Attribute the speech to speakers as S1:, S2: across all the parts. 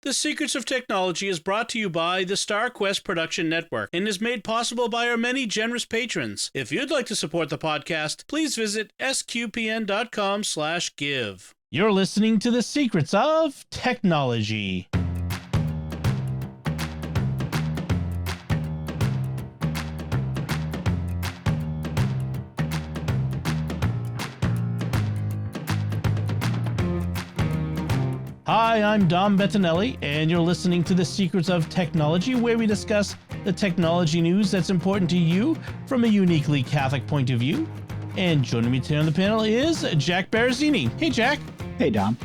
S1: The Secrets of Technology is brought to you by the StarQuest Production Network and is made possible by our many generous patrons. If you'd like to support the podcast, please visit sqpn.com/give.
S2: You're listening to The Secrets of Technology. Hi, I'm Dom Bettinelli, and you're listening to The Secrets of Technology, where we discuss the technology news that's important to you from a uniquely Catholic point of view. And joining me today on the panel is Jack Baruzzini. Hey, Jack.
S3: Hey, Dom.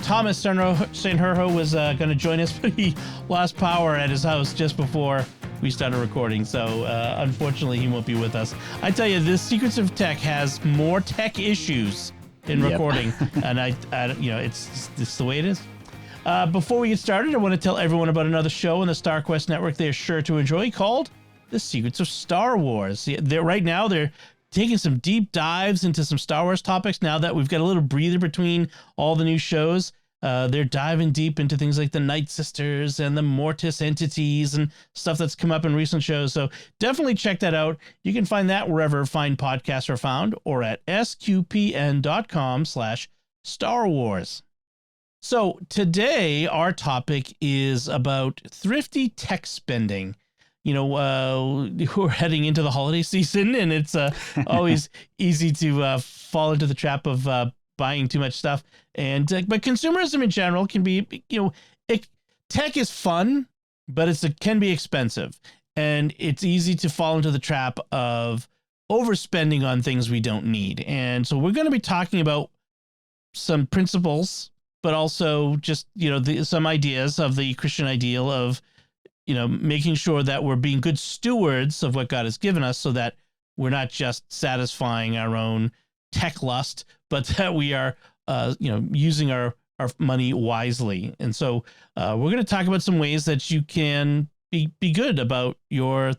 S2: Thomas St. Herho was going to join us, but he lost power at his house just before we started recording, so unfortunately he won't be with us. I tell you, The Secrets of Tech has more tech issues in recording, and I it's the way it is. Before we get started, I want to tell everyone about another show on the StarQuest Network they're sure to enjoy called The Secrets of Star Wars. Right now they're taking some deep dives into some Star Wars topics now that we've got a little breather between all the new shows. They're diving deep into things like the Night Sisters and the Mortis entities and stuff that's come up in recent shows. So definitely check that out. You can find that wherever fine podcasts are found or at sqpn.com/Star Wars. So today our topic is about thrifty tech spending. You know, we're heading into the holiday season, and it's always easy to fall into the trap of buying too much stuff. And but consumerism in general can be, tech is fun, but it can be expensive, and it's easy to fall into the trap of overspending on things we don't need. And so we're going to be talking about some principles, but also just some ideas of the Christian ideal of making sure that we're being good stewards of what God has given us, so that we're not just satisfying our own tech lust, but that we are using our money wisely. And so we're going to talk about some ways that you can be good about your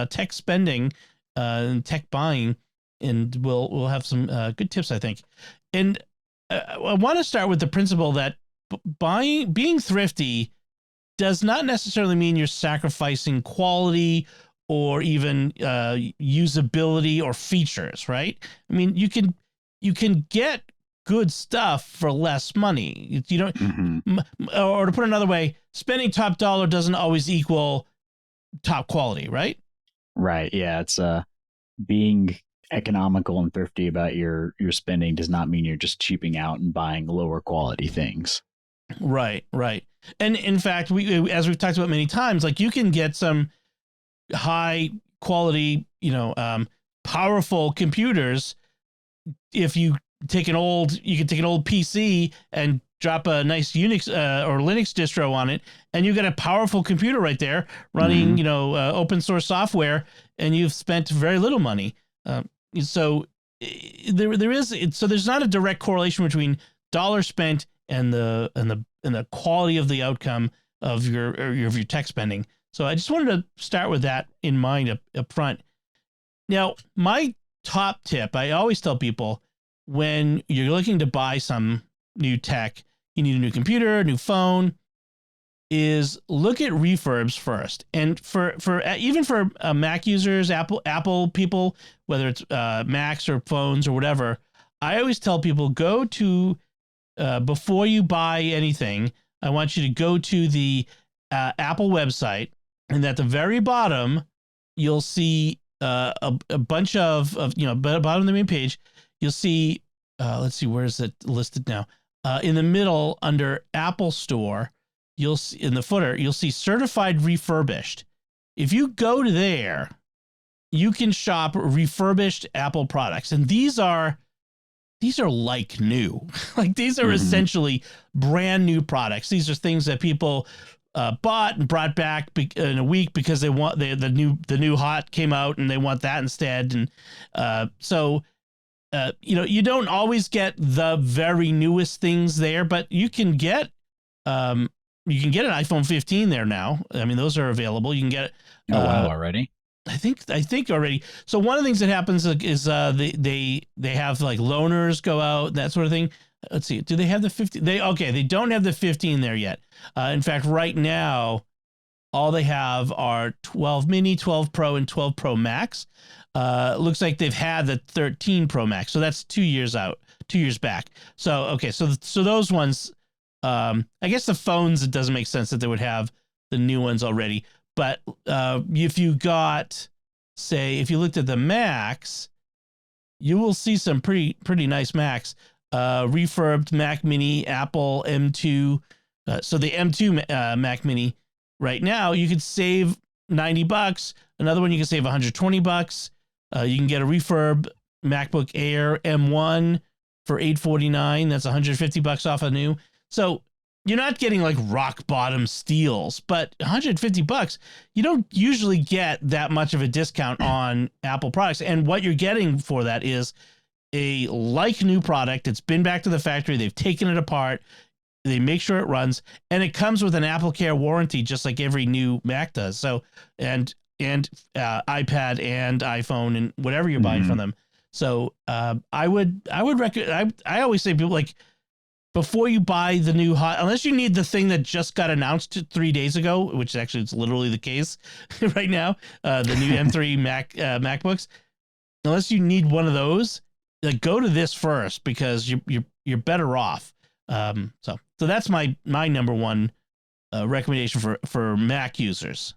S2: tech spending and tech buying, and we'll have some good tips, I think. And I want to start with the principle that being thrifty does not necessarily mean you're sacrificing quality or even usability or features, right? I mean, you can get good stuff for less money. You don't, or to put it another way, spending top dollar doesn't always equal top quality, right?
S3: Right. Yeah. It's being economical and thrifty about your spending does not mean you're just cheaping out and buying lower quality things.
S2: Right. And in fact, as we've talked about many times, like you can get some high quality, powerful computers. If you take an old PC and drop a nice Unix or Linux distro on it, and you get a powerful computer right there running, open source software, and you've spent very little money. So there's not a direct correlation between dollar spent and the quality of the outcome of your tech spending. So I just wanted to start with that in mind up front. Now, my top tip, I always tell people, when you're looking to buy some new tech, you need a new computer, a new phone, is look at refurbs first. And for Mac users, Apple people, whether it's Macs or phones or whatever, I always tell people, go to before you buy anything, I want you to go to the Apple website, and at the very bottom, you'll see a bunch of bottom of the main page, you'll see, let's see, where is it listed now? In the middle under Apple Store, you'll see in the footer, you'll see certified refurbished. If you go to there, you can shop refurbished Apple products, and these are like new. Like these are essentially brand new products. These are things that people bought and brought back in a week because they want the new hot came out and they want that instead. And you don't always get the very newest things there, but you can get an iPhone 15 there now. I mean, those are available. You can get
S3: already.
S2: I think already. So one of the things that happens is they have like loaners go out, that sort of thing. let's see. Do they have the 15? They don't have the 15 there yet. In fact, right now, all they have are 12 mini, 12 Pro, and 12 Pro Max. Looks like they've had the 13 Pro Max, so that's 2 years out, 2 years back. So okay, so those ones, I guess the phones, it doesn't make sense that they would have the new ones already. But if you got, say, if you looked at the Max, you will see some pretty nice Macs. Refurbed Mac Mini, Apple M2. So the M2 Mac Mini right now, you could save $90. Another one you can save $120. You can get a refurb MacBook Air M1 for $849. That's $150 off a new. So you're not getting like rock bottom steals, but $150, you don't usually get that much of a discount on Apple products. And what you're getting for that is a like new product. It's been back to the factory. They've taken it apart. They make sure it runs, and it comes with an Apple Care warranty, just like every new Mac does. So, and iPad and iPhone and whatever you're buying from them. So, I would recommend. I always say people, like, before you buy the new unless you need the thing that just got announced 3 days ago, which actually is literally the case right now, the new M3 MacBooks. Unless you need one of those, go to this first, because you're better off. So that's my number one recommendation for Mac users.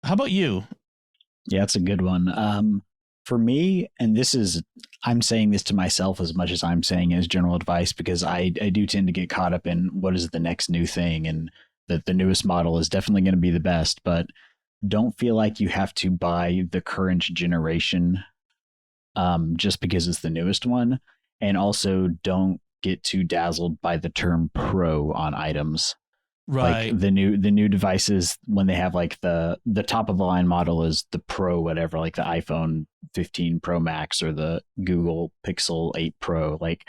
S2: How about you?
S3: Yeah, that's a good one. For me, and I'm saying this to myself as much as I'm saying as general advice, because I do tend to get caught up in what is the next new thing, and that the newest model is definitely going to be the best, but don't feel like you have to buy the current generation just because it's the newest one. And also don't get too dazzled by the term pro on items.
S2: Right.
S3: Like the new devices, when they have like the top of the line model is the Pro whatever, like the iPhone 15 Pro Max or the Google Pixel 8 Pro, like.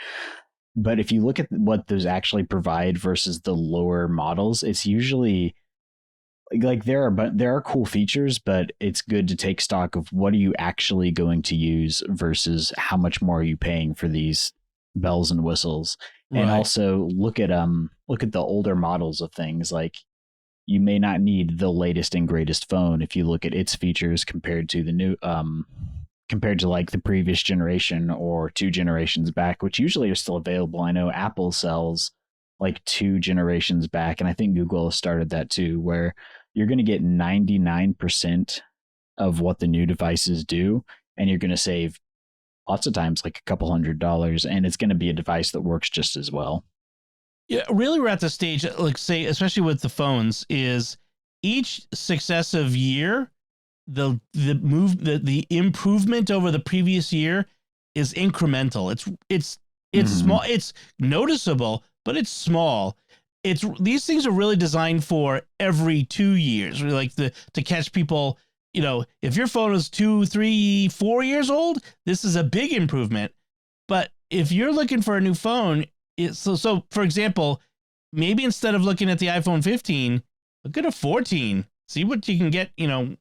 S3: But if you look at what those actually provide versus the lower models, it's usually like there are cool features, but it's good to take stock of what are you actually going to use versus how much more are you paying for these bells and whistles. And also look at the older models of things. Like, you may not need the latest and greatest phone if you look at its features compared to the new compared to like the previous generation or 2 generations back, which usually are still available. I know Apple sells like 2 generations back, and I think Google has started that too, where you're going to get 99% of what the new devices do, and you're going to save lots of times like a couple $100, and it's going to be a device that works just as well.
S2: Yeah, really, we're at the stage, like, say, especially with the phones, is each successive year, the improvement over the previous year is incremental. It's small, it's noticeable, but it's small. These things are really designed for every 2 years, really, like to catch people. You know, if your phone is 2, 3, 4 years old, this is a big improvement. But if you're looking for a new phone, so for example, maybe instead of looking at the iPhone 15, look at a 14. See what you can get,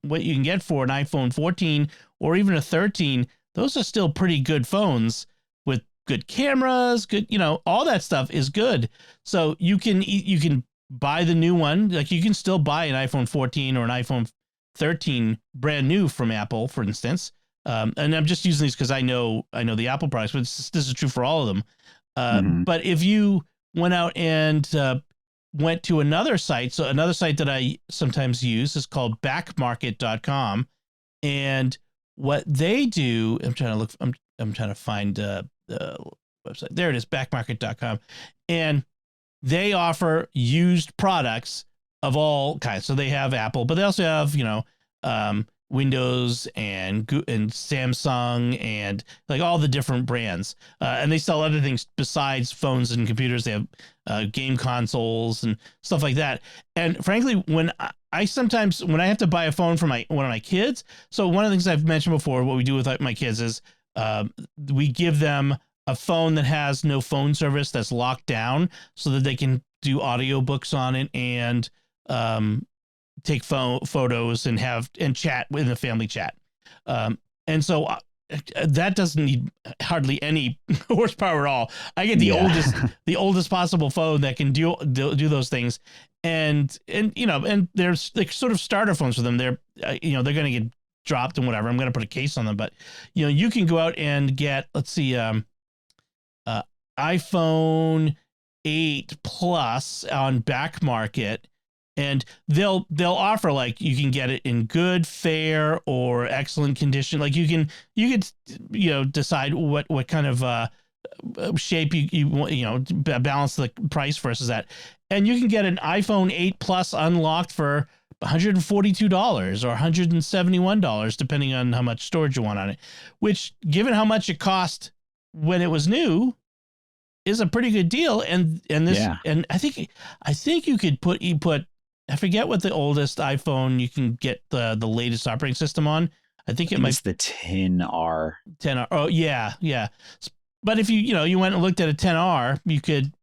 S2: what you can get for an iPhone 14 or even a 13. Those are still pretty good phones with good cameras, good, all that stuff is good. So you can buy the new one. Like, you can still buy an iPhone 14 or an iPhone 13 brand new from Apple, for instance. And I'm just using these because I know the Apple products, but this is true for all of them. But if you went out and went to another site, so another site that I sometimes use is called backmarket.com. And what they do, I'm trying to find the website. There it is, backmarket.com. And they offer used products of all kinds. So they have Apple, but they also have, Windows and Samsung and like all the different brands. And they sell other things besides phones and computers. They have game consoles and stuff like that. And frankly, when I have to buy a phone for one of my kids. So one of the things I've mentioned before, what we do with my kids is we give them a phone that has no phone service, that's locked down, so that they can do audiobooks on it and take photos and chat in the family chat. And so that doesn't need hardly any horsepower at all. I get the oldest possible phone that can do those things, and there's like sort of starter phones for them. They're they're going to get dropped and whatever. I'm going to put a case on them, but you can go out and get, let's see, iPhone 8 Plus on back market. And they'll offer, like, you can get it in good, fair, or excellent condition. Like you could decide what kind of shape you want, balance the price versus that. And you can get an iPhone 8 Plus unlocked for $142 or $171, depending on how much storage you want on it. Which, given how much it cost when it was new, is a pretty good deal. And I think you could put. I forget what the oldest iPhone you can get the latest operating system on. I think it's
S3: the 10R.
S2: 10R. Oh yeah. But if you went and looked at a 10R, you could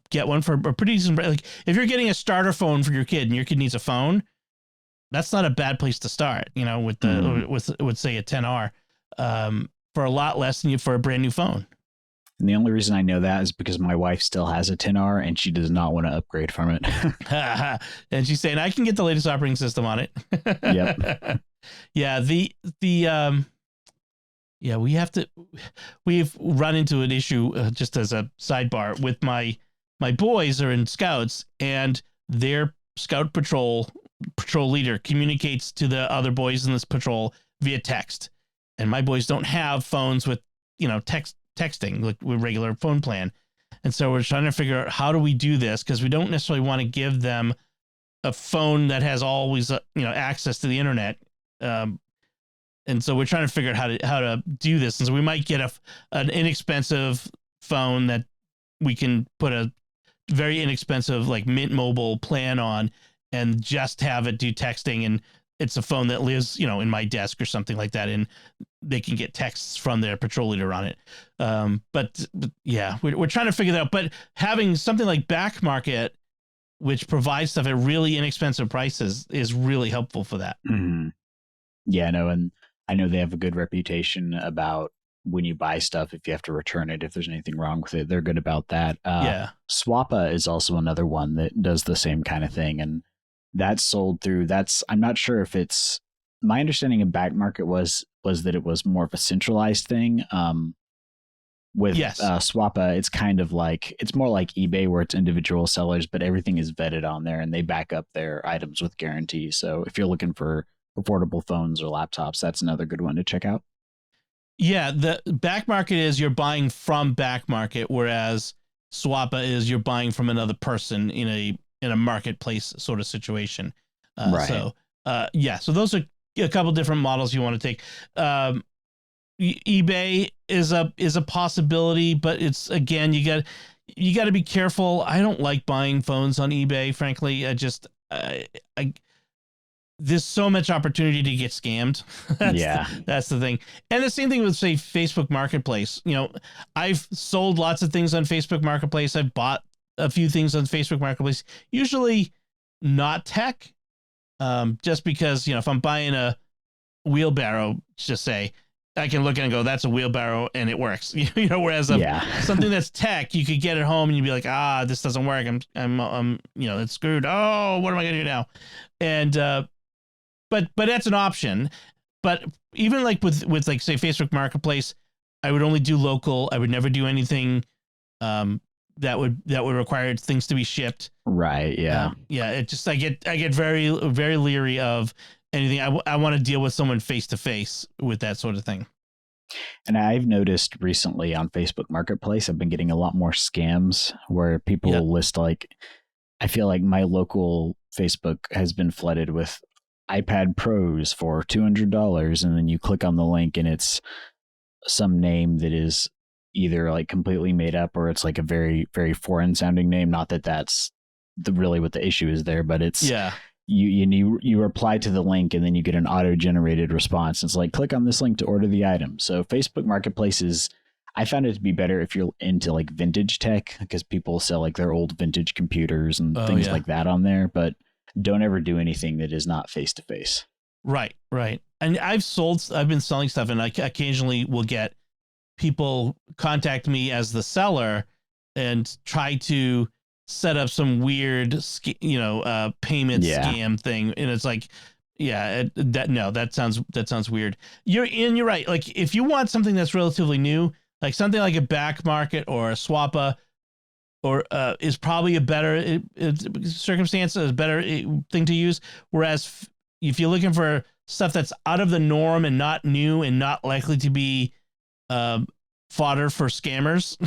S2: get one for a pretty decent. Like if you're getting a starter phone for your kid and your kid needs a phone, that's not a bad place to start. With say a 10R, for a lot less than for a brand new phone.
S3: And the only reason I know that is because my wife still has a 10R and she does not want to upgrade from it.
S2: And she's saying I can get the latest operating system on it.
S3: Yep.
S2: Yeah. We've run into an issue, just as a sidebar, with my boys are in scouts, and their scout patrol leader communicates to the other boys in this patrol via text. And my boys don't have phones with, texting like with regular phone plan. And so we're trying to figure out, how do we do this? Because we don't necessarily want to give them a phone that has always access to the internet. And so we're trying to figure out how to do this. And so we might get an inexpensive phone that we can put a very inexpensive like Mint Mobile plan on and just have it do texting. And it's a phone that lives, in my desk or something like that. And they can get texts from their patrol leader on it. But yeah, we're trying to figure that out. But having something like back market, which provides stuff at really inexpensive prices, is really helpful for that.
S3: Mm-hmm. Yeah, no. And I know they have a good reputation about when you buy stuff, if you have to return it, if there's anything wrong with it, they're good about that. Swappa is also another one that does the same kind of thing. And that's sold through, I'm not sure if it's, my understanding of back market was that it was more of a centralized thing. With Swappa, it's kind of like, it's more like eBay where it's individual sellers, but everything is vetted on there and they back up their items with guarantee. So if you're looking for affordable phones or laptops, that's another good one to check out.
S2: Yeah, the back market is you're buying from back market, whereas Swappa is you're buying from another person in a marketplace sort of situation.
S3: Right.
S2: So those are a couple different models you want to take. eBay is a possibility, but it's, again, you got to be careful. I don't like buying phones on eBay, frankly. There's so much opportunity to get scammed. That's the thing. And the same thing with, say, Facebook Marketplace. I've sold lots of things on Facebook Marketplace. I've bought a few things on Facebook Marketplace, usually not tech. Just because, if I'm buying a wheelbarrow, just say, I can look at it and go, that's a wheelbarrow and it works. Whereas something that's tech, you could get it home and you'd be like, this doesn't work. I'm it's screwed. Oh, what am I going to do now? And, but that's an option. But even like with like, say, Facebook Marketplace, I would only do local. I would never do anything, that would require things to be shipped.
S3: Right. Yeah.
S2: It just, I get very, very leery of anything. I want to deal with someone face to face with that sort of thing.
S3: And I've noticed recently on Facebook Marketplace, I've been getting a lot more scams where people will list, like, I feel like my local Facebook has been flooded with iPad Pros for $200. And then you click on the link and it's some name that is either like completely made up or it's like a very, very foreign sounding name. Not that that's really what the issue is there, but it's you reply to the link and then you get an auto generated response. It's like, click on this link to order the item. So Facebook Marketplace I found it to be better if you're into like vintage tech, because people sell like their old vintage computers and things like that on there, but don't ever do anything that is not face to face.
S2: Right. and I've been selling stuff, and I occasionally will get people contact me as the seller and try to set up some weird, payment scam thing. And it's like, that sounds weird. You're right. Like if you want something that's relatively new, like something like a back market or a swappa, or is probably a better circumstance, a better thing to use. Whereas if you're looking for stuff that's out of the norm and not new and not likely to be fodder for scammers,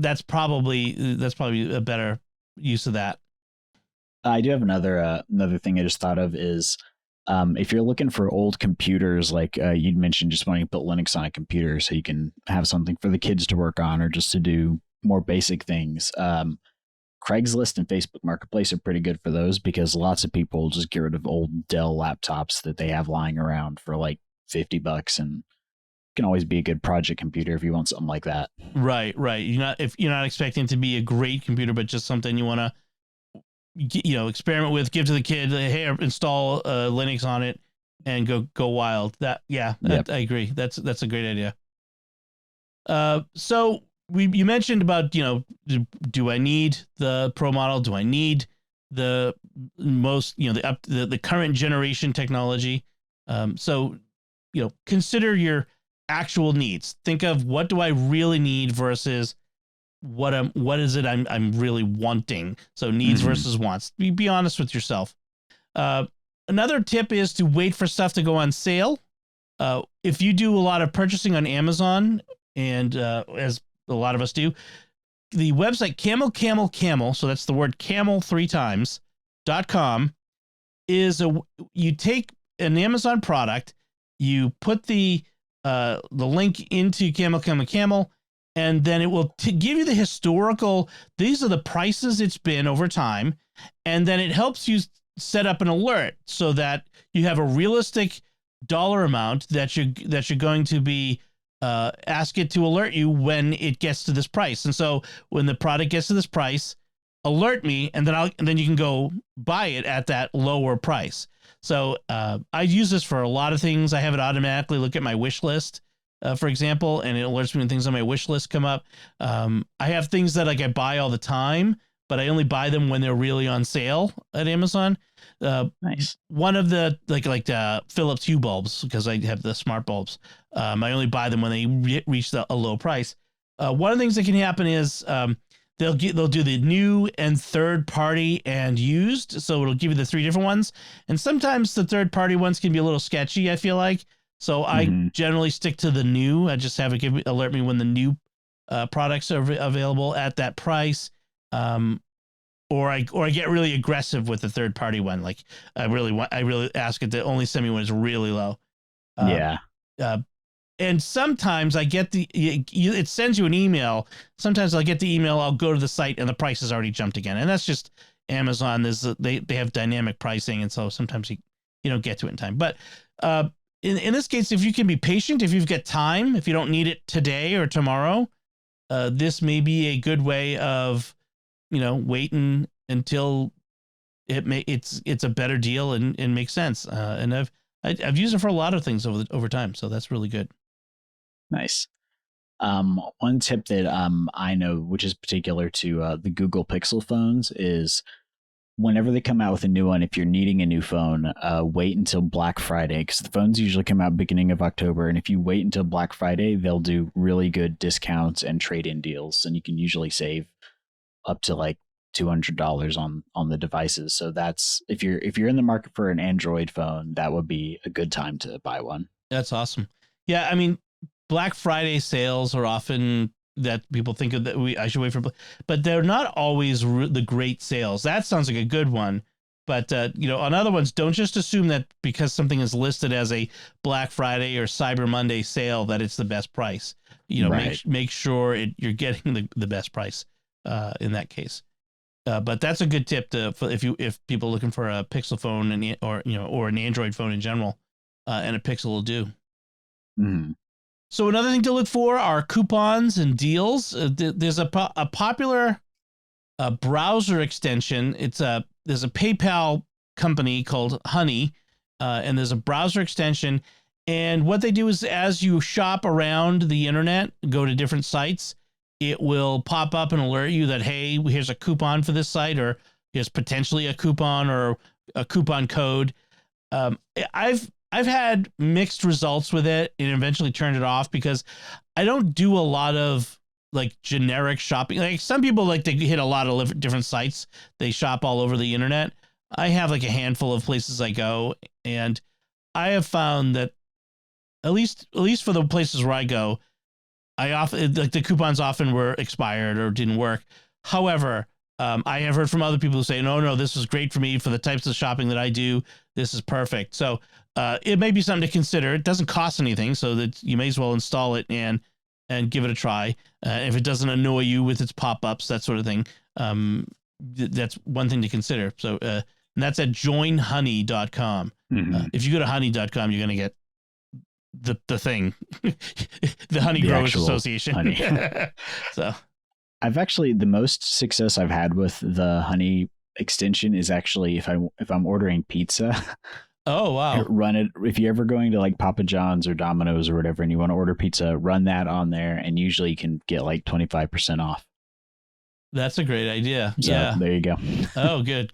S2: that's probably a better use of that.
S3: I do have another thing I just thought of is if you're looking for old computers, like you'd mentioned just wanting to put Linux on a computer so you can have something for the kids to work on or just to do more basic things. Craigslist and Facebook Marketplace are pretty good for those because lots of people just get rid of old Dell laptops that they have lying around for like $50, and can always be a good project computer if you want something like that.
S2: Right. If you're not expecting it to be a great computer, but just something you want to, experiment with, give to the kid, hey, install Linux on it and go wild. I agree. That's a great idea. So you mentioned about, do I need the Pro model? Do I need the most, the current generation technology? So consider your actual needs. Think of what do I really need versus what is it I'm really wanting. So needs versus wants. Be honest with yourself. Another tip is to wait for stuff to go on sale. If you do a lot of purchasing on Amazon, and as a lot of us do, the website camel, so that's the word camel 3 times, .com, is you take an Amazon product, you put the link into camel, and then it will give you the historical, these are the prices it's been over time, and then it helps you set up an alert so that you have a realistic dollar amount that you're going to be ask it to alert you when it gets to this price. And so when the product gets to this price, alert me, and then you can go buy it at that lower price. So I use this for a lot of things. I have it automatically look at my wish list, for example, and it alerts me when things on my wish list come up. I have things that I buy all the time, but I only buy them when they're really on sale at Amazon.
S3: Nice.
S2: One of the like the Philips Hue bulbs, because I have the smart bulbs. I only buy them when they reach a low price. One of the things that can happen is they'll do the new and third party and used. So it'll give you the 3 different ones. And sometimes the third party ones can be a little sketchy, I feel like. So I generally stick to the new. I just have it alert me when the new products are available at that price. Or I get really aggressive with the third party one. Like I really ask it to only send me when it's really low. And sometimes I get it sends you an email. Sometimes I'll get the email, I'll go to the site and the price has already jumped again. And that's just Amazon. They have dynamic pricing. And so sometimes you don't get to it in time. But in this case, if you can be patient, if you've got time, if you don't need it today or tomorrow, this may be a good way of, waiting until it's a better deal and makes sense. And I've used it for a lot of things over time. So that's really good.
S3: Nice. One tip that I know, which is particular to the Google Pixel phones, is whenever they come out with a new one, if you're needing a new phone, wait until Black Friday, because the phones usually come out beginning of October. And if you wait until Black Friday, they'll do really good discounts and trade-in deals. And you can usually save up to like $200 on the devices. So that's if you're in the market for an Android phone, that would be a good time to buy one.
S2: That's awesome. Yeah, I mean, Black Friday sales are often that people think of that I should wait for, but they're not always the great sales. That sounds like a good one, but on other ones, don't just assume that because something is listed as a Black Friday or Cyber Monday sale that it's the best price. Right. Make sure you're getting the best price in that case. But that's a good tip if people are looking for a Pixel phone or an Android phone in general, and a Pixel will do.
S3: Mm.
S2: So another thing to look for are coupons and deals. There's a popular browser extension. There's a PayPal company called Honey, and there's a browser extension. And what they do is, as you shop around the internet, go to different sites, it will pop up and alert you that, hey, here's a coupon for this site, or here's potentially a coupon or a coupon code. I've had mixed results with it and eventually turned it off because I don't do a lot of like generic shopping. Like some people like to hit a lot of different sites. They shop all over the internet. I have like a handful of places I go, and I have found that at least for the places where I go, I often like the coupons often were expired or didn't work. However, I have heard from other people who say, no, this is great for me for the types of shopping that I do. This is perfect. So it may be something to consider. It doesn't cost anything, so that you may as well install it and give it a try. If it doesn't annoy you with its pop-ups, that sort of thing, that's one thing to consider. So and that's at joinhoney.com. If you go to honey.com, you're going to get the thing, the Honey Growers Association. Honey. So
S3: I've actually, the most success I've had with the honey extension is actually if I'm ordering pizza.
S2: Oh, wow.
S3: Run it. If you're ever going to like Papa John's or Domino's or whatever, and you want to order pizza, run that on there, and usually you can get like 25% off. That's
S2: a great idea.
S3: So,
S2: yeah.
S3: There you go.
S2: Oh, good.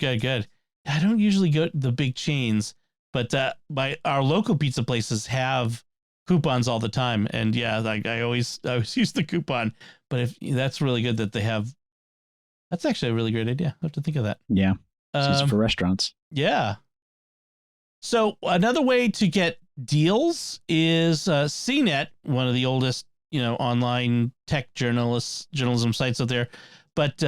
S2: I don't usually go to the big chains, but our local pizza places have coupons all the time, and yeah, like I always use the coupon. But if that's really good that they have, that's actually a really great idea. I have to think of that.
S3: Yeah, it's for restaurants.
S2: Yeah. So another way to get deals is CNET, one of the oldest online tech journalism sites out there. But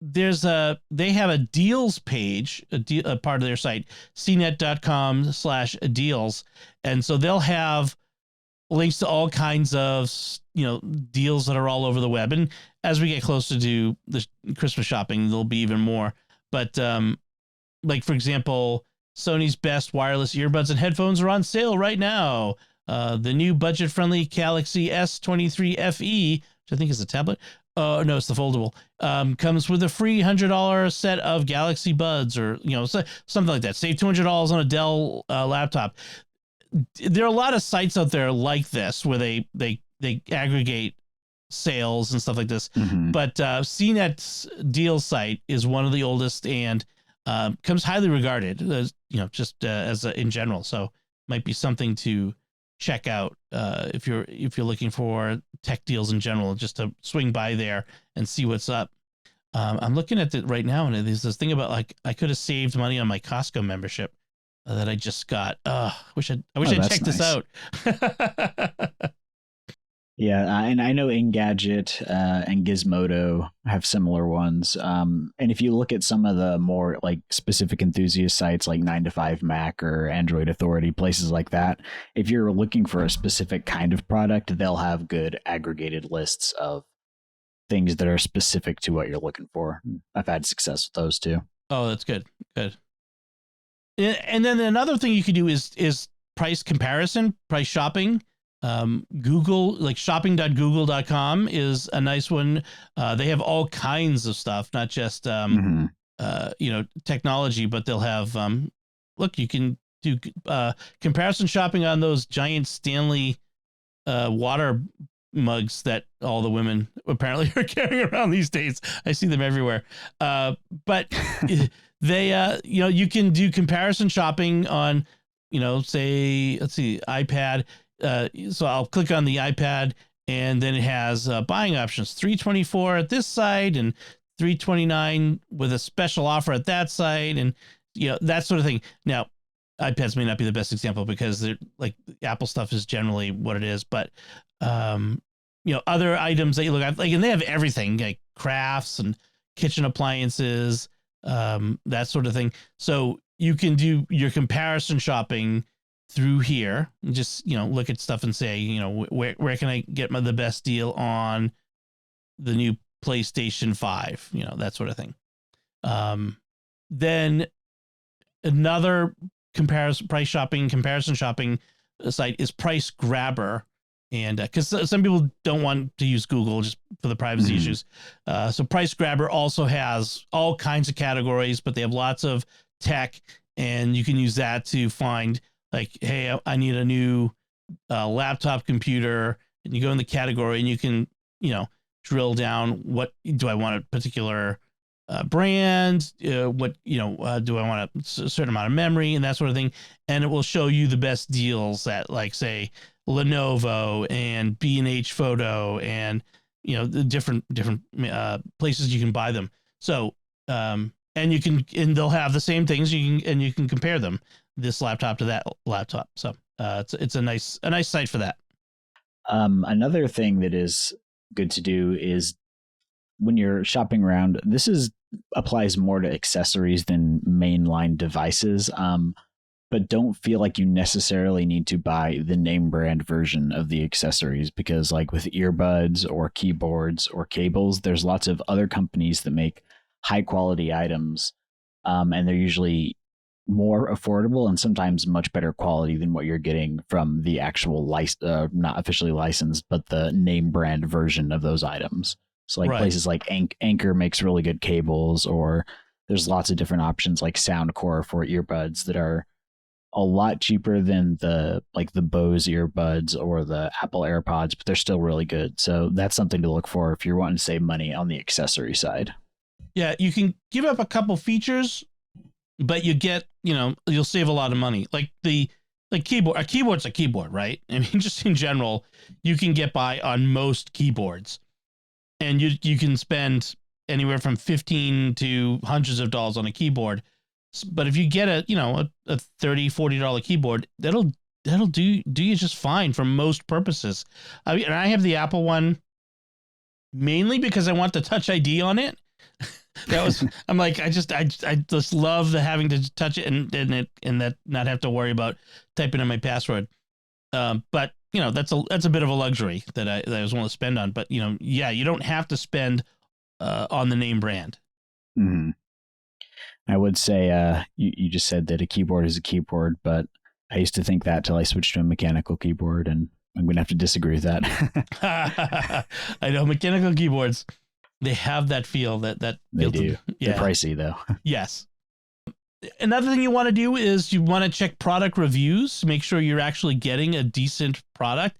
S2: they have a deals page, a part of their site, cnet.com/deals. And so they'll have links to all kinds of, deals that are all over the web. And as we get closer to the Christmas shopping, there'll be even more. But like, for example, Sony's best wireless earbuds and headphones are on sale right now. The new budget-friendly Galaxy S23 FE, which I think is a tablet. No, it's the foldable. Comes with a free $100 set of Galaxy Buds, or something like that. Save $200 on a Dell laptop. There are a lot of sites out there like this where they aggregate sales and stuff like this. But CNET's deal site is one of the oldest and comes highly regarded, just as in general. So might be something to check out if you're looking for tech deals in general, just to swing by there and see what's up. I'm looking at it right now, and there's this thing about like I could have saved money on my Costco membership that I just got. I wish I'd checked this out.
S3: Yeah, and I know Engadget and Gizmodo have similar ones. And if you look at some of the more like specific enthusiast sites like 9to5Mac or Android Authority, places like that, if you're looking for a specific kind of product, they'll have good aggregated lists of things that are specific to what you're looking for. I've had success with those too.
S2: Oh, that's good. Good. And then another thing you could do is price comparison, price shopping. Google, like shopping.google.com is a nice one. They have all kinds of stuff, not just, technology, but they'll have, look, you can do comparison shopping on those giant Stanley water mugs that all the women apparently are carrying around these days. I see them everywhere. But they, you can do comparison shopping on, say, let's see, iPad. So I'll click on the iPad, and then it has buying options, $324 at this site and $329 with a special offer at that site, and that sort of thing. Now, iPads may not be the best example because they're like Apple stuff is generally what it is, but other items that you look at, like, and they have everything like crafts and kitchen appliances, that sort of thing. So you can do your comparison shopping through here, and just look at stuff and say, where can I get the best deal on the new PlayStation 5, that sort of thing. Then another comparison shopping site is Price Grabber, and because some people don't want to use Google just for the privacy issues, so Price Grabber also has all kinds of categories, but they have lots of tech and you can use that to find like, hey, I need a new laptop computer, and you go in the category and you can, drill down, what do I want, a particular brand, what, do I want a certain amount of memory and that sort of thing. And it will show you the best deals at, like, say, Lenovo and B&H Photo and, the different places you can buy them. So, and they'll have the same things, you can compare them, this laptop to that laptop. So it's a nice site for that.
S3: Another thing that is good to do is when you're shopping around, applies more to accessories than mainline devices. But don't feel like you necessarily need to buy the name brand version of the accessories, because like with earbuds or keyboards or cables, there's lots of other companies that make high quality items. And they're usually more affordable and sometimes much better quality than what you're getting from the actual not officially licensed, but the name brand version of those items. So like places like Anchor makes really good cables, or there's lots of different options like Soundcore for earbuds that are a lot cheaper than the Bose earbuds or the Apple AirPods, but they're still really good. So that's something to look for if you're wanting to save money on the accessory side. Yeah,
S2: you can give up a couple features, but you get, you'll save a lot of money. Like keyboard, a keyboard's a keyboard, right? I mean, just in general, you can get by on most keyboards, and you can spend anywhere from $15 to hundreds of dollars on a keyboard. But if you get a $30, $40 keyboard, that'll do you just fine for most purposes. I mean, and I have the Apple one mainly because I want the Touch ID on it. I'm like, I just love the having to touch it and that not have to worry about typing in my password. But that's a bit of a luxury that I was willing to spend on. But you don't have to spend on the name brand.
S3: Mm-hmm. I would say you just said that a keyboard is a keyboard, but I used to think that till I switched to a mechanical keyboard, and I'm going to have to disagree with that.
S2: I know mechanical keyboards, they have that feel that
S3: they do. Yeah. They're pricey though.
S2: Yes. Another thing you want to do is you want to check product reviews, make sure you're actually getting a decent product.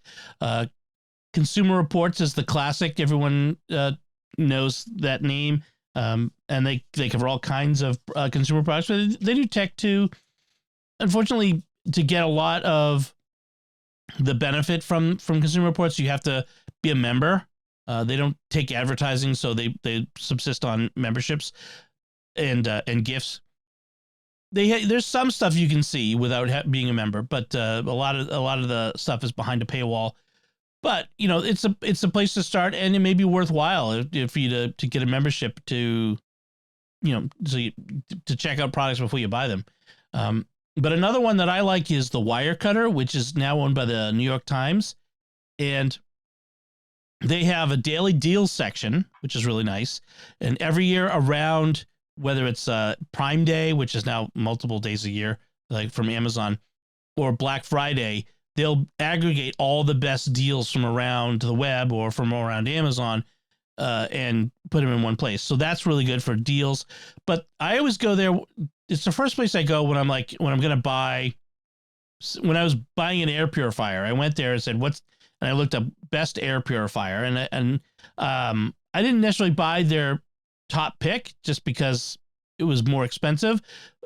S2: Consumer Reports is the classic. Everyone knows that name. And they cover all kinds of consumer products, but they do tech too. Unfortunately, to get a lot of the benefit from Consumer Reports, you have to be a member. They don't take advertising, so they subsist on memberships and gifts. There's some stuff you can see without being a member, but a lot of the stuff is behind a paywall. But it's a place to start, and it may be worthwhile for you to get a membership to check out products before you buy them. But another one that I like is the Wirecutter, which is now owned by the New York Times, and they have a daily deals section, which is really nice. And every year around, whether it's Prime Day, which is now multiple days a year, like from Amazon, or Black Friday, they'll aggregate all the best deals from around the web or from around Amazon and put them in one place. So that's really good for deals. But I always go there. It's the first place I go when I'm going to buy. When I was buying an air purifier, I went there and said, and I looked up best air purifier, and I didn't necessarily buy their top pick just because it was more expensive.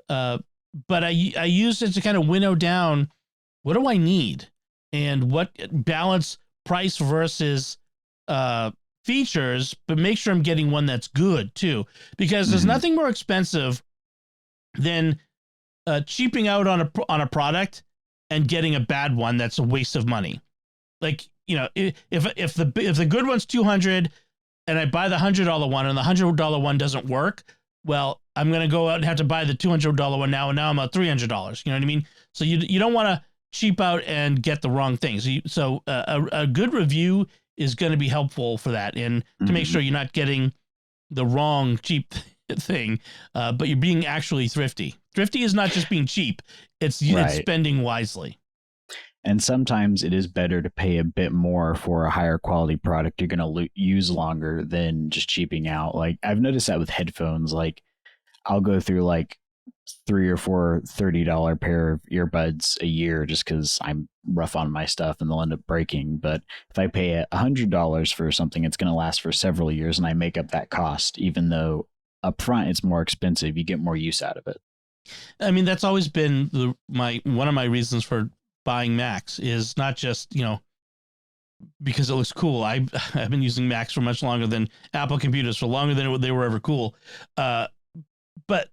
S2: But I used it to kind of winnow down, what do I need, and what balance price versus features, but make sure I'm getting one that's good too, because there's nothing more expensive than cheaping out on a product and getting a bad one that's a waste of money. Like, if the good one's $200 and I buy the $100 one and the $100 one doesn't work, well, I'm going to go out and have to buy the $200 one now, and now I'm at $300. You know what I mean? So you don't want to cheap out and get the wrong things. So a good review is going to be helpful for that, and to make sure you're not getting the wrong cheap thing, but you're being actually thrifty. Thrifty is not just being cheap; it's spending wisely.
S3: And sometimes it is better to pay a bit more for a higher quality product you're going to use longer than just cheaping out. Like, I've noticed that with headphones. Like, I'll go through like $3 or $4 $30 pair of earbuds a year just because I'm rough on my stuff and they'll end up breaking. But if I pay $100 for something, it's going to last for several years, and I make up that cost, even though up front it's more expensive. You get more use out of it.
S2: I mean, that's always been one of my reasons for buying Macs is not just, because it looks cool. I've been using Macs for much longer than Apple computers, for longer than they were ever cool. But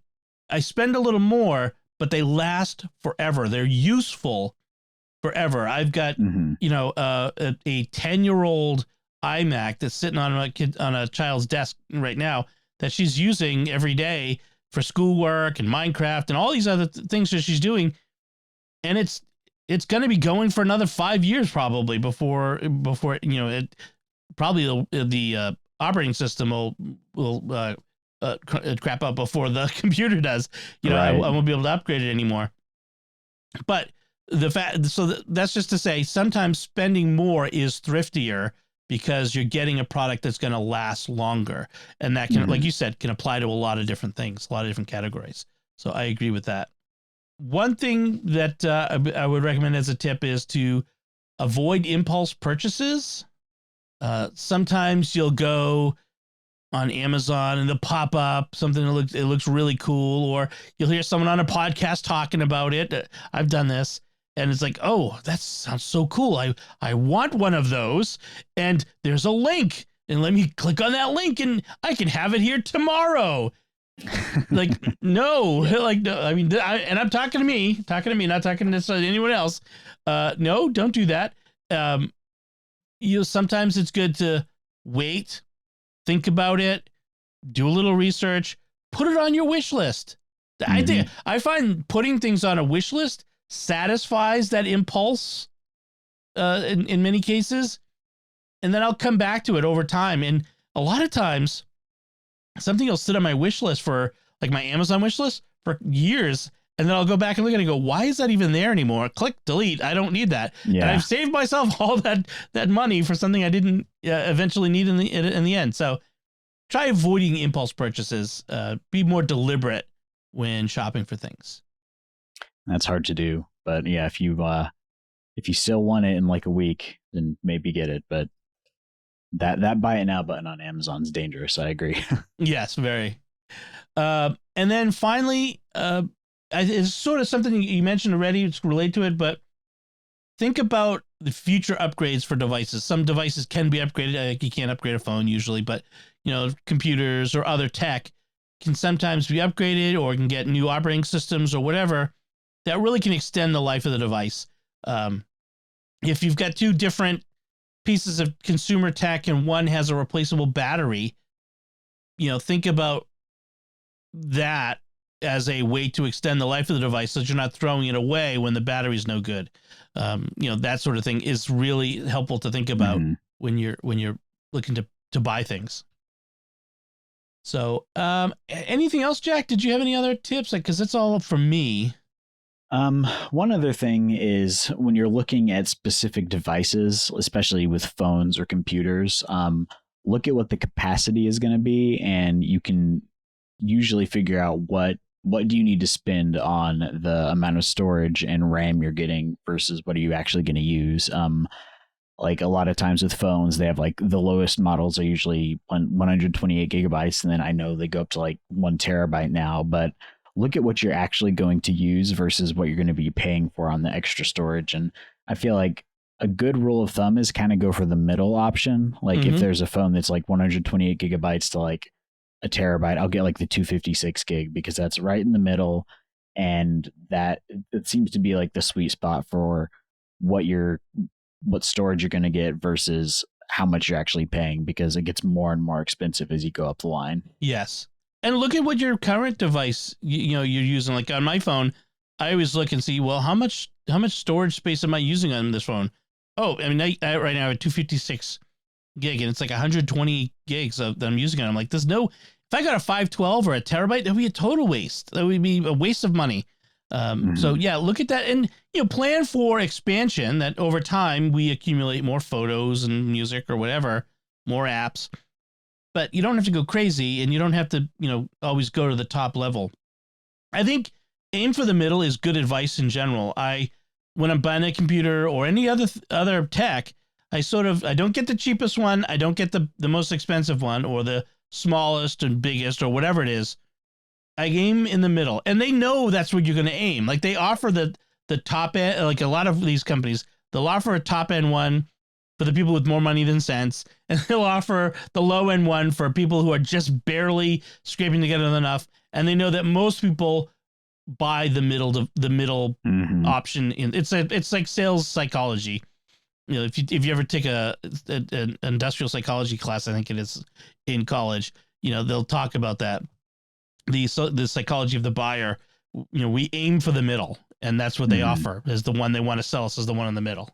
S2: I spend a little more, but they last forever. They're useful forever. I've got, a 10-year-old iMac that's sitting on a child's desk right now that she's using every day for schoolwork and Minecraft and all these other things that she's doing. And it's going to be going for another 5 years probably before the operating system will crap up before the computer does. I won't be able to upgrade it anymore. But that's just to say, sometimes spending more is thriftier because you're getting a product that's going to last longer, and that can, like you said, can apply to a lot of different things, a lot of different categories. So I agree with that. One thing that I would recommend as a tip is to avoid impulse purchases. Sometimes you'll go on Amazon and they'll pop up something that looks really cool, or you'll hear someone on a podcast talking about it. I've done this, and it's like, oh, that sounds so cool. I want one of those, and there's a link, and let me click on that link, and I can have it here tomorrow. Like, no, like, no, I mean, and I'm talking to me, not talking to anyone else. No, don't do that. Sometimes it's good to wait, think about it, do a little research, put it on your wish list. I find putting things on a wish list satisfies that impulse in many cases, and then I'll come back to it over time. And a lot of times something will sit on my wish list for, like, my Amazon wish list for years, and then I'll go back and look at it and go, why is that even there anymore? Click delete. I don't need that. Yeah. And I've saved myself all that money for something I didn't eventually need in the end. So try avoiding impulse purchases. Be more deliberate when shopping for things.
S3: That's hard to do, but yeah, if you still want it in like a week, then maybe get it. But that buy it now button on Amazon is dangerous. I agree.
S2: Yes, very. And then finally, it's sort of something you mentioned already. It's related to it, but think about the future upgrades for devices. Some devices can be upgraded. You can't upgrade a phone usually, but computers or other tech can sometimes be upgraded, or can get new operating systems or whatever that really can extend the life of the device. If you've got two different pieces of consumer tech and one has a replaceable battery, think about that as a way to extend the life of the device, so that you're not throwing it away when the battery's no good. That sort of thing is really helpful to think about when you're looking to buy things. So, anything else, Jack? Did you have any other tips? Because that's all for me.
S3: One other thing is, when you're looking at specific devices, especially with phones or computers, look at what the capacity is going to be, and you can usually figure out what do you need to spend on the amount of storage and RAM you're getting versus what are you actually going to use. Like a lot of times with phones, they have like the lowest models are usually 128 gigabytes. And then I know they go up to like 1 terabyte now, but look at what you're actually going to use versus what you're going to be paying for on the extra storage. And I feel like a good rule of thumb is kind of go for the middle option. Like if there's a phone that's like 128 gigabytes to like 1 terabyte, I'll get like the 256 gig because that's right in the middle. And that it seems to be like the sweet spot for what storage you're going to get versus how much you're actually paying, because it gets more and more expensive as you go up the line.
S2: Yes. And look at what your current device, you're using. Like on my phone, I always look and see, well, how much storage space am I using on this phone? Oh, I mean, I right now I have 256 gig, and it's like 120 gigs that I'm using it. I'm like, if I got a 512 or a terabyte, that would be a total waste. That would be a waste of money. So yeah, look at that, and plan for expansion, that over time we accumulate more photos and music or whatever, more apps. But you don't have to go crazy, and you don't have to, always go to the top level. I think aim for the middle is good advice in general. When I'm buying a computer or any other tech, I don't get the cheapest one. I don't get the most expensive one or the smallest and biggest or whatever it is. I aim in the middle, and they know that's where you're going to aim. Like they offer the top end, like a lot of these companies, they'll offer a top end one for the people with more money than sense, and they'll offer the low end one for people who are just barely scraping together enough. And they know that most people buy the middle
S3: Mm-hmm.
S2: option. It's like sales psychology. You know, if you ever take an industrial psychology class, I think it is in college, you know, they'll talk about that. The psychology of the buyer, you know, we aim for the middle, and that's what they offer is the one they want to sell us is the one in the middle.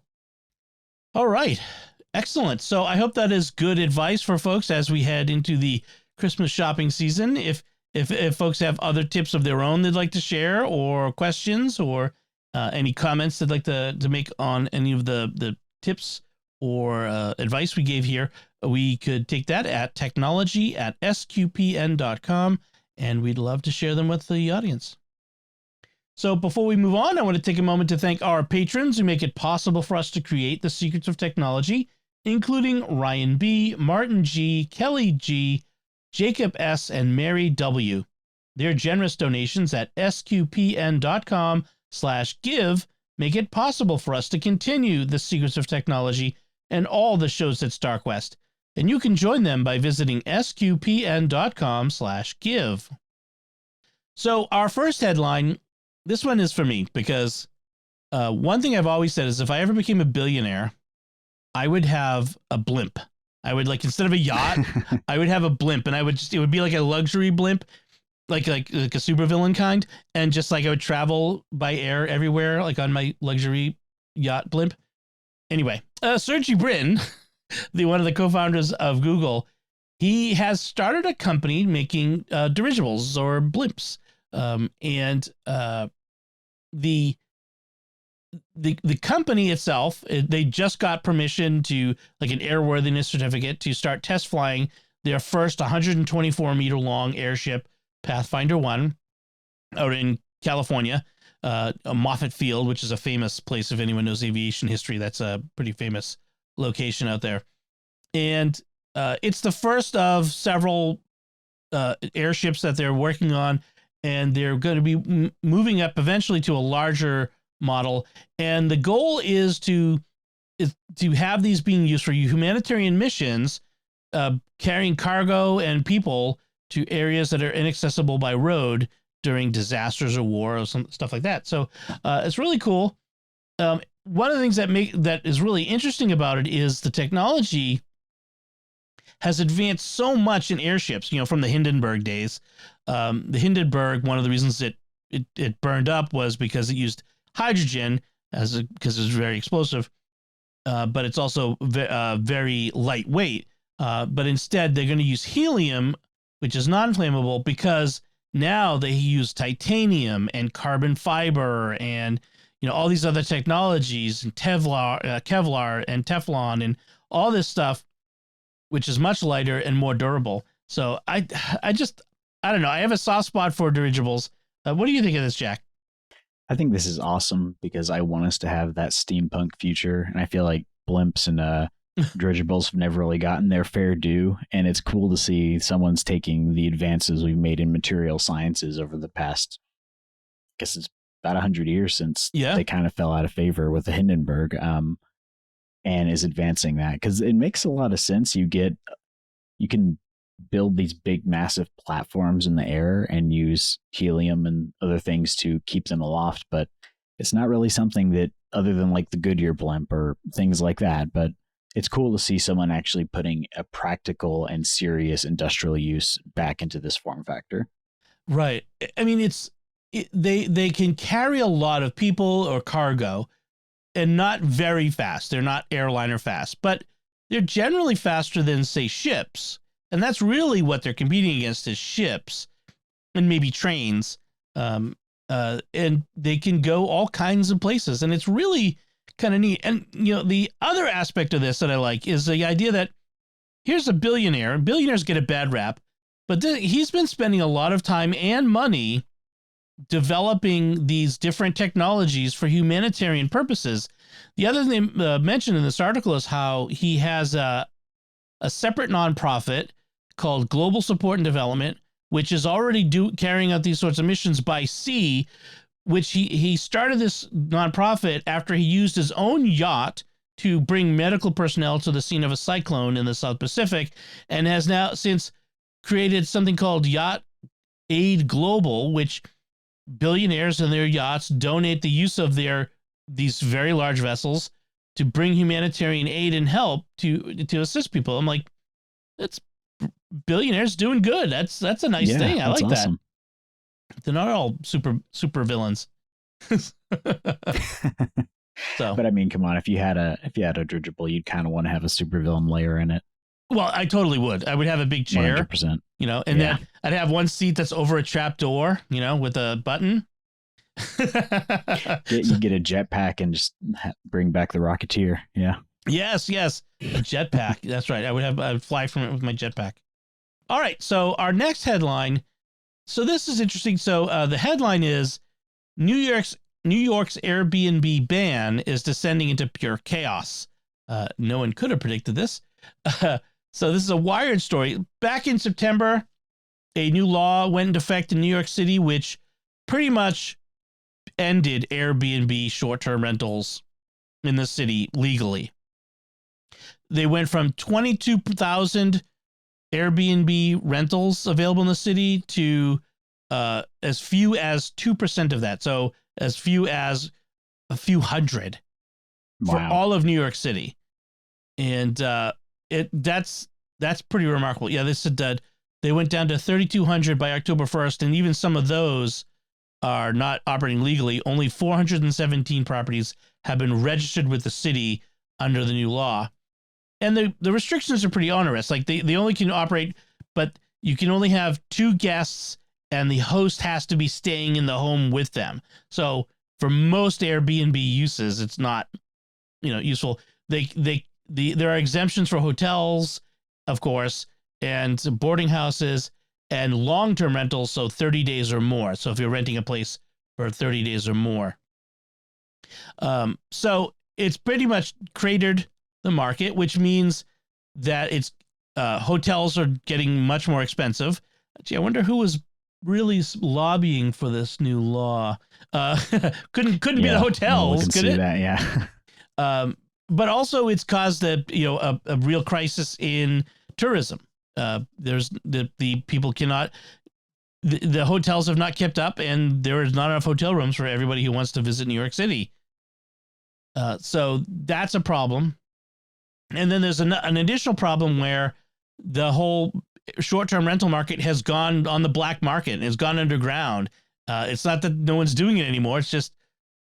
S2: All right. Excellent. So I hope that is good advice for folks as we head into the Christmas shopping season. If folks have other tips of their own they'd like to share or questions or any comments they'd like to make on any of the tips or advice we gave here, we could take that at technology@sqpn.com. And we'd love to share them with the audience. So before we move on, I want to take a moment to thank our patrons who make it possible for us to create the secrets of technology, including Ryan B., Martin G., Kelly G., Jacob S., and Mary W. Their generous donations at sqpn.com/give make it possible for us to continue the secrets of technology and all the shows at StarQuest. And you can join them by visiting sqpn.com/give. So our first headline, this one is for me because one thing I've always said is if I ever became a billionaire, I would have a blimp. I would instead of a yacht, I would have a blimp, and it would be like a luxury blimp, like a supervillain kind. And just I would travel by air everywhere, like on my luxury yacht blimp. Anyway, Sergey Brin, one of the co-founders of Google, he has started a company making dirigibles or blimps, and the company itself, they just got permission to an airworthiness certificate to start test flying their first 124-meter long airship, Pathfinder 1, out in California, Moffett Field, which is a famous place if anyone knows aviation history. That's a pretty famous location out there. And it's the first of several airships that they're working on, and they're going to be moving up eventually to a larger model. And the goal is to have these being used for humanitarian missions, carrying cargo and people to areas that are inaccessible by road during disasters or war or some stuff like that. So it's really cool. One of the things that is really interesting about it is the technology has advanced so much in airships, from the Hindenburg days. The Hindenburg, one of the reasons it burned up was because it used hydrogen because it was very explosive, but it's also very lightweight. But instead, they're going to use helium, which is non-flammable, because now they use titanium and carbon fiber and all these other technologies and Kevlar and Teflon and all this stuff, which is much lighter and more durable. So I don't know. I have a soft spot for dirigibles. What do you think of this, Jack?
S3: I think this is awesome because I want us to have that steampunk future, and I feel like blimps and dirigibles have never really gotten their fair due, and it's cool to see someone's taking the advances we've made in material sciences over the past, I guess it's about 100 years since they kind of fell out of favor with the Hindenburg, and is advancing that because it makes a lot of sense. You can build these big, massive platforms in the air and use helium and other things to keep them aloft, but it's not really something that, other than like the Goodyear blimp or things like that, but it's cool to see someone actually putting a practical and serious industrial use back into this form factor.
S2: Right. I mean, they can carry a lot of people or cargo and not very fast. They're not airliner fast, but they're generally faster than, say, ships. And that's really what they're competing against is ships and maybe trains. And they can go all kinds of places. And it's really kind of neat. And, the other aspect of this that I like is the idea that here's a billionaire. Billionaires get a bad rap, but he's been spending a lot of time and money developing these different technologies for humanitarian purposes. The other thing mentioned in this article is how he has a separate nonprofit called Global Support and Development, which is already carrying out these sorts of missions by sea, which he started this nonprofit after he used his own yacht to bring medical personnel to the scene of a cyclone in the South Pacific, and has now since created something called Yacht Aid Global, which billionaires and their yachts donate the use of these very large vessels to bring humanitarian aid and help to assist people. I'm like, that's billionaires doing good. That's a nice thing. I like awesome. That. They're not all super villains. So,
S3: but I mean, come on, if you had a dirigible, you'd kind of want to have a supervillain layer in it.
S2: Well, I totally would. I would have a big chair,
S3: 100%.
S2: And then I'd have one seat that's over a trap door, with a button.
S3: You get a jetpack and just bring back the Rocketeer. Yeah.
S2: Yes. A jetpack. That's right. I would fly from it with my jetpack. All right. So our next headline. So this is interesting. So the headline is New York's Airbnb ban is descending into pure chaos. No one could have predicted this. So this is a Wired story. Back in September, a new law went into effect in New York City, which pretty much ended Airbnb short-term rentals in the city legally. They went from 22,000 Airbnb rentals available in the city to as few as 2% of that. So as few as a few hundred for all of New York City. And that's pretty remarkable. Yeah, they said that they went down to 3,200 by October 1st, and even some of those are not operating legally. Only 417 properties have been registered with the city under the new law. And the restrictions are pretty onerous. Like they only can operate, but you can only have 2 guests, and the host has to be staying in the home with them. So for most Airbnb uses, it's not, useful. There are exemptions for hotels, of course, and boarding houses and long-term rentals, so 30 days or more. So if you're renting a place for 30 days or more. So it's pretty much cratered the market, which means that it's hotels are getting much more expensive. Gee, I wonder who was really lobbying for this new law. Couldn't be the hotels, could it?
S3: That, yeah.
S2: But also it's caused a real crisis in tourism. There's the people cannot, the hotels have not kept up, and there is not enough hotel rooms for everybody who wants to visit New York City. So that's a problem. And then there's an additional problem where the whole short-term rental market has gone on the black market and has gone underground. It's not that no one's doing it anymore. It's just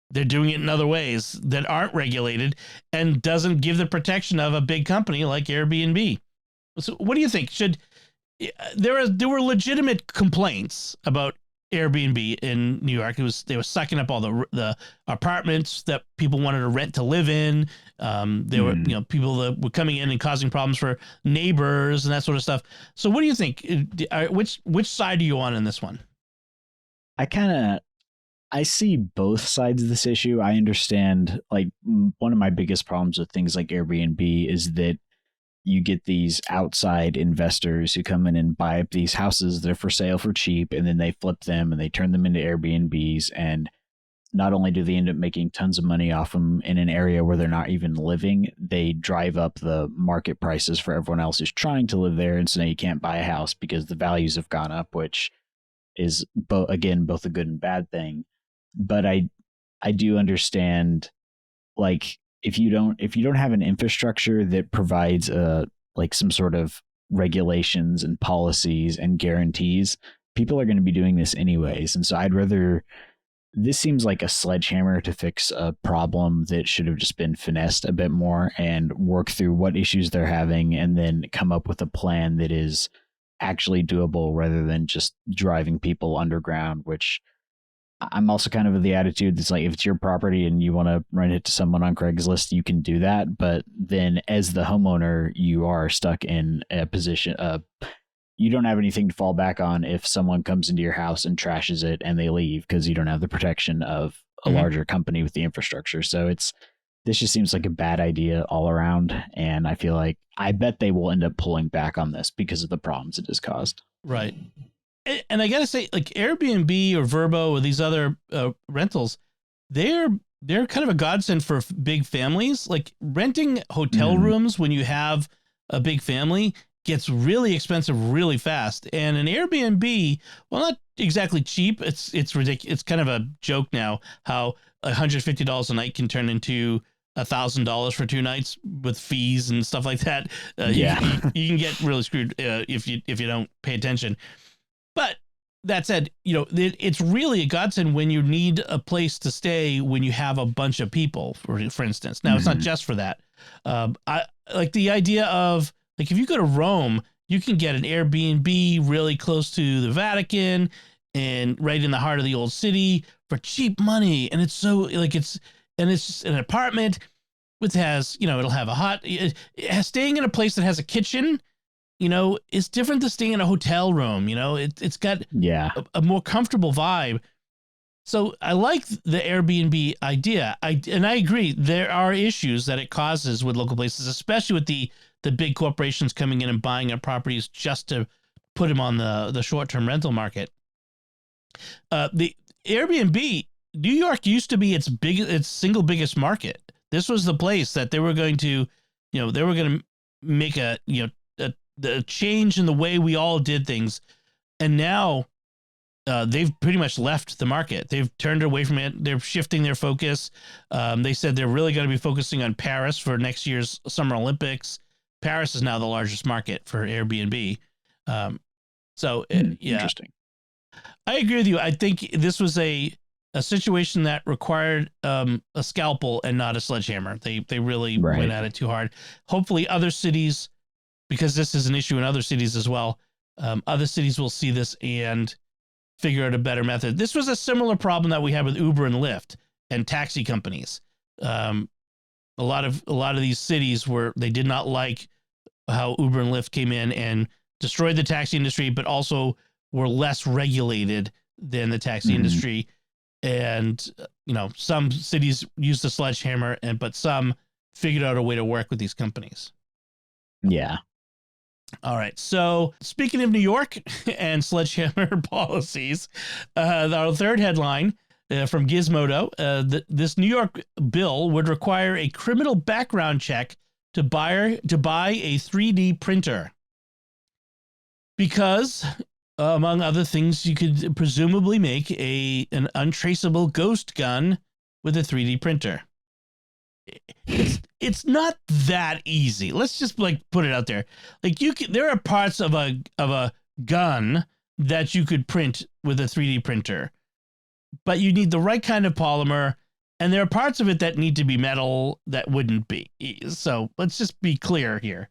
S2: they're doing it in other ways that aren't regulated and doesn't give the protection of a big company like Airbnb. So what do you think? There were legitimate complaints about Airbnb in New York. They were sucking up all the apartments that people wanted to rent to live in. There were people that were coming in and causing problems for neighbors and that sort of stuff. So what do you think? Which side are you on in this one?
S3: I see both sides of this issue. I understand, like, one of my biggest problems with things like Airbnb is that you get these outside investors who come in and buy up these houses that are for sale for cheap, and then they flip them and they turn them into Airbnbs. And not only do they end up making tons of money off them in an area where they're not even living, they drive up the market prices for everyone else who's trying to live there. And so now you can't buy a house because the values have gone up, which is both a good and bad thing. But I do understand, like, if you don't have an infrastructure that provides like some sort of regulations and policies and guarantees, people are going to be doing this anyways. And so this seems like a sledgehammer to fix a problem that should have just been finessed a bit more and work through what issues they're having and then come up with a plan that is actually doable rather than just driving people underground, which I'm also kind of the attitude that's like, if it's your property and you want to rent it to someone on Craigslist, you can do that. But then as the homeowner, you are stuck in a position of, you don't have anything to fall back on if someone comes into your house and trashes it and they leave, because you don't have the protection of a larger company with the infrastructure. So this just seems like a bad idea all around. And I bet they will end up pulling back on this because of the problems it has caused.
S2: Right. And I got to say, like Airbnb or Vrbo or these other rentals, they're kind of a godsend for big families. Like renting hotel rooms when you have a big family gets really expensive really fast. And an Airbnb, well, not exactly cheap. It's ridiculous. It's kind of a joke now how $150 a night can turn into $1,000 for 2 nights with fees and stuff like that. You can get really screwed if you don't pay attention. But that said, it's really a godsend when you need a place to stay when you have a bunch of people, for instance. Now, it's not just for that. I like the idea of, like, if you go to Rome, you can get an Airbnb really close to the Vatican and right in the heart of the old city for cheap money. And it's so, like, it's just an apartment which has, it'll have staying in a place that has a kitchen, is different than staying in a hotel room. It's got a more comfortable vibe. So I like the Airbnb idea. And I agree, there are issues that it causes with local places, especially with the big corporations coming in and buying up properties just to put them on the short-term rental market. The Airbnb, New York used to be its single biggest market. This was the place that they were going to, make the change in the way we all did things. And now they've pretty much left the market. They've turned away from it. They're shifting their focus. They said they're really going to be focusing on Paris for next year's Summer Olympics. Paris is now the largest market for Airbnb.
S3: Interesting.
S2: I agree with you. I think this was a situation that required a scalpel and not a sledgehammer. They really went at it too hard. Hopefully other cities, because this is an issue in other cities as well, other cities will see this and figure out a better method. This was a similar problem that we had with Uber and Lyft and taxi companies. A lot of these cities they did not like how Uber and Lyft came in and destroyed the taxi industry, but also were less regulated than the taxi industry. And, some cities used the sledgehammer but some figured out a way to work with these companies.
S3: Yeah.
S2: All right. So speaking of New York and sledgehammer policies, our third headline from Gizmodo, this New York bill would require a criminal background check to buy a 3D printer because, among other things, you could presumably make an untraceable ghost gun with a 3D printer. It's not that easy. Let's just put it out there. There are parts of a gun that you could print with a 3D printer, but you need the right kind of polymer, and there are parts of it that need to be metal that wouldn't be. So let's just be clear here.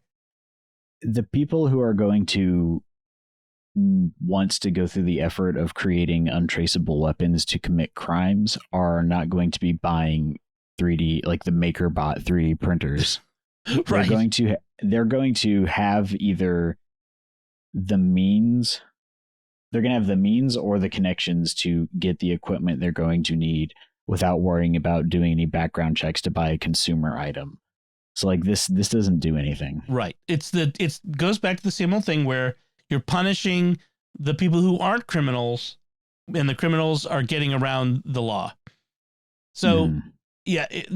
S3: The people who are going to wants to go through the effort of creating untraceable weapons to commit crimes are not going to be buying 3D, like the MakerBot 3D printers.
S2: Right.
S3: They're going to have either the means, they're going to have the means or the connections to get the equipment they're going to need without worrying about doing any background checks to buy a consumer item. So this doesn't do anything.
S2: Right. It goes back to the same old thing where you're punishing the people who aren't criminals, and the criminals are getting around the law. So, it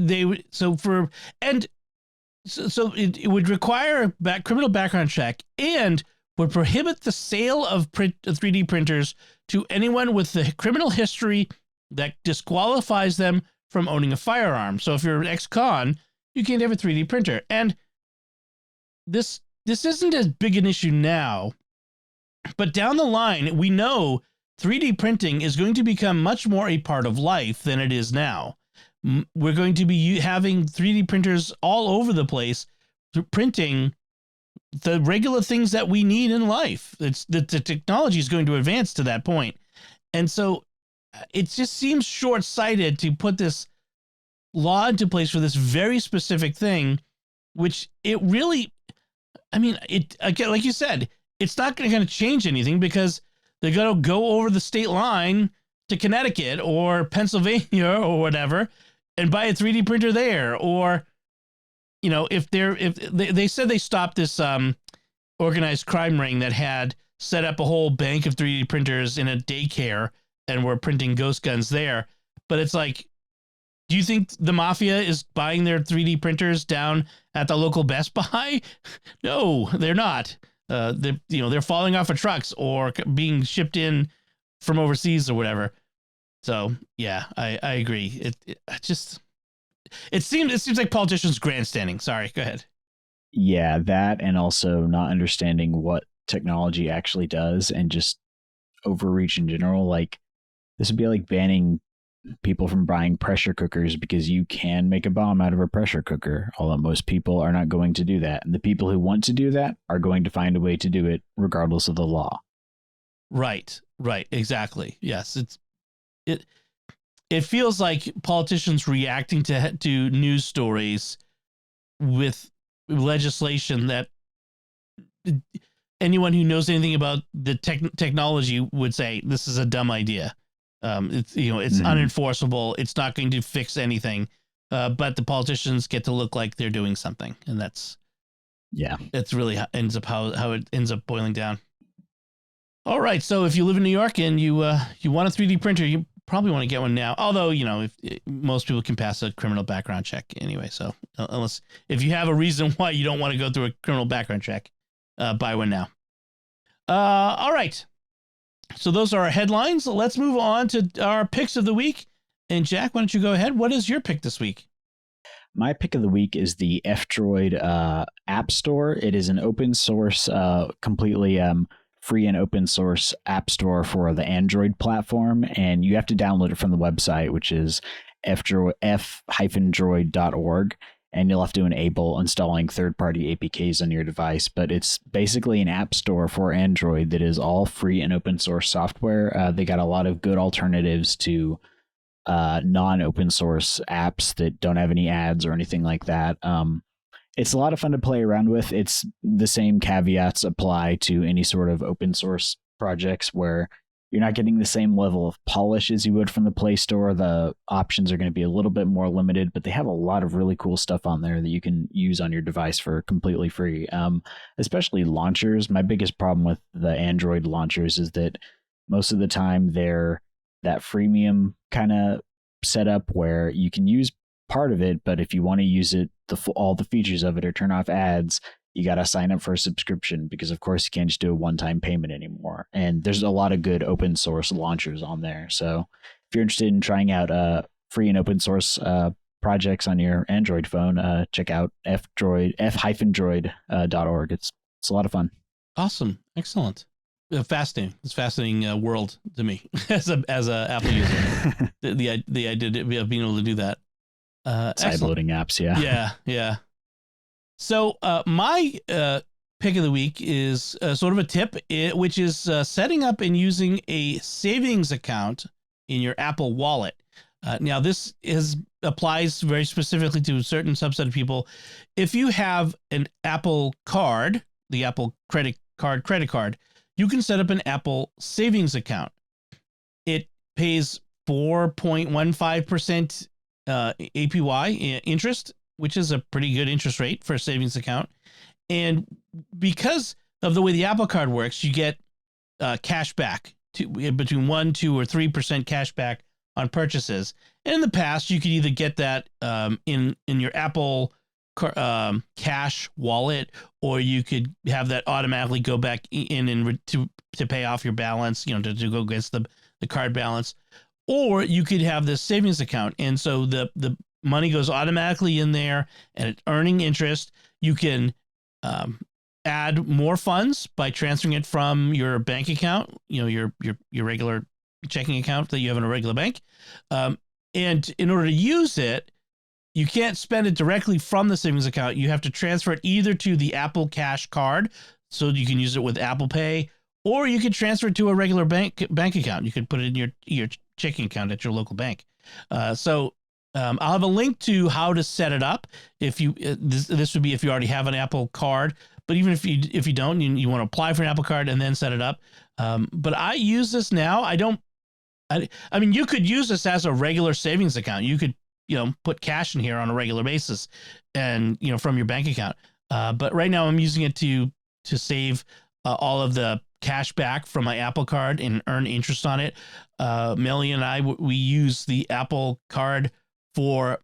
S2: would require a criminal background check and would prohibit the sale of 3D printers to anyone with the criminal history that disqualifies them from owning a firearm. So if you're an ex-con, you can't have a 3D printer. And this isn't as big an issue now, but down the line, we know 3D printing is going to become much more a part of life than it is now. We're going to be having 3D printers all over the place, printing the regular things that we need in life. The technology is going to advance to that point. And so it just seems short-sighted to put this law into place for this very specific thing, which it really, like you said, it's not going to change anything because they're going to go over the state line to Connecticut or Pennsylvania or whatever and buy a 3D printer there. Or, you know, if they said they stopped this organized crime ring that had set up a whole bank of 3D printers in a daycare and were printing ghost guns there. But it's like, do you think the mafia is buying their 3D printers down at the local Best Buy? No, they're not. They're falling off of trucks or being shipped in from overseas or whatever. So yeah, I agree. It seems like politicians grandstanding. Sorry, go ahead.
S3: Yeah, that, and also not understanding what technology actually does and just overreach in general. Like, this would be like banning people from buying pressure cookers because you can make a bomb out of a pressure cooker, although most people are not going to do that. And the people who want to do that are going to find a way to do it regardless of the law.
S2: Right, exactly. Yes, it feels like politicians reacting to news stories with legislation that anyone who knows anything about the technology would say this is a dumb idea. It's unenforceable. It's not going to fix anything. But the politicians get to look like they're doing something, and that's really how it ends up boiling down. All right, so if you live in New York and you want a 3D printer, you probably want to get one now. Although, most people can pass a criminal background check anyway. So if you have a reason why you don't want to go through a criminal background check, buy one now. All right. So those are our headlines. Let's move on to our picks of the week. And Jack, why don't you go ahead? What is your pick this week?
S3: My pick of the week is the F-Droid App Store. It is an open source, completely free and open source app store for the Android platform. And you have to download it from the website, which is f-droid.org. And you'll have to enable installing third-party APKs on your device. But it's basically an app store for Android that is all free and open source software. They got a lot of good alternatives to non-open source apps that don't have any ads or anything like that. It's a lot of fun to play around with. It's the same caveats apply to any sort of open source projects where you're not getting the same level of polish as you would from the Play Store. The options are going to be a little bit more limited, but they have a lot of really cool stuff on there that you can use on your device for completely free. Especially launchers. My biggest problem with the Android launchers is that most of the time they're that freemium kind of setup where you can use part of it, but if you want to use it, all the features of it or turn off ads, you got to sign up for a subscription because, of course, you can't just do a one-time payment anymore. And there's a lot of good open source launchers on there. So if you're interested in trying out free and open source projects on your Android phone, check out f-droid.org. It's a lot of fun.
S2: Awesome. Excellent. Fascinating. It's a fascinating world to me as a Apple user. the idea of being able to do that.
S3: Side-loading apps, yeah.
S2: Yeah. So my pick of the week is sort of a tip, which is setting up and using a savings account in your Apple Wallet. Now, this applies very specifically to a certain subset of people. If you have an Apple card, the Apple credit card, you can set up an Apple savings account. It pays 4.15% APY interest, which is a pretty good interest rate for a savings account. And because of the way the Apple Card works, you get cash back between 1, 2, or 3% cash back on purchases. And in the past, you could either get that in your Apple cash wallet, or you could have that automatically go back in and to pay off your balance, to go against the card balance. Or you could have this savings account. And so the money goes automatically in there and it's earning interest. You can add more funds by transferring it from your bank account, your regular checking account that you have in a regular bank. And in order to use it, you can't spend it directly from the savings account. You have to transfer it either to the Apple Cash card, so you can use it with Apple Pay, or you could transfer it to a regular bank account. You could put it in your checking account at your local bank. I'll have a link to how to set it up. If you this would be if you already have an Apple card, But even if you don't, you want to apply for an Apple Card and then set it up. But I use this now. I mean, you could use this as a regular savings account. You could, put cash in here on a regular basis and, from your bank account. But right now I'm using it to save all of the cash back from my Apple Card and earn interest on it. Melly and I, we use the Apple Card for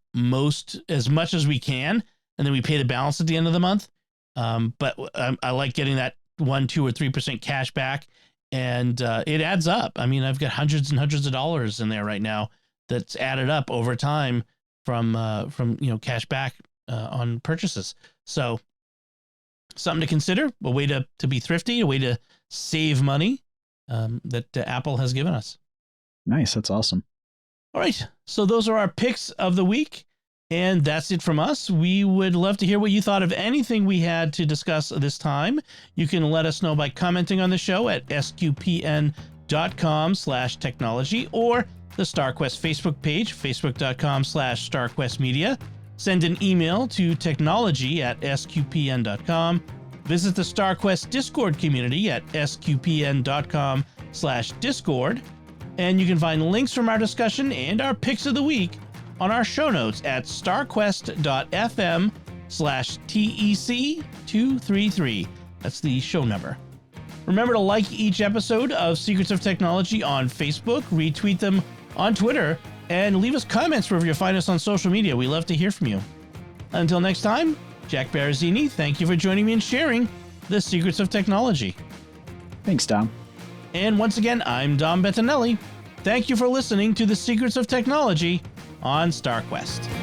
S2: as much as we can, and then we pay the balance at the end of the month. But I like getting that 1%, 2%, or 3% cash back. And it adds up. I mean, I've got hundreds and hundreds of dollars in there right now that's added up over time from cash back on purchases. So something to consider, a way to be thrifty, a way to save money that Apple has given us.
S3: Nice. That's awesome.
S2: All right. So those are our picks of the week. And that's it from us. We would love to hear what you thought of anything we had to discuss this time. You can let us know by commenting on the show at sqpn.com/technology or the StarQuest Facebook page, facebook.com/StarQuestMedia. Send an email to technology@sqpn.com. Visit the StarQuest Discord community at sqpn.com/Discord. And you can find links from our discussion and our picks of the week on our show notes at starquest.fm/TEC233. That's the show number. Remember to like each episode of Secrets of Technology on Facebook, retweet them on Twitter, and leave us comments wherever you find us on social media. We love to hear from you. Until next time, Jack Baruzzini, thank you for joining me and sharing the Secrets of Technology.
S3: Thanks, Dom.
S2: And once again, I'm Dom Bettinelli. Thank you for listening to the Secrets of Technology on StarQuest.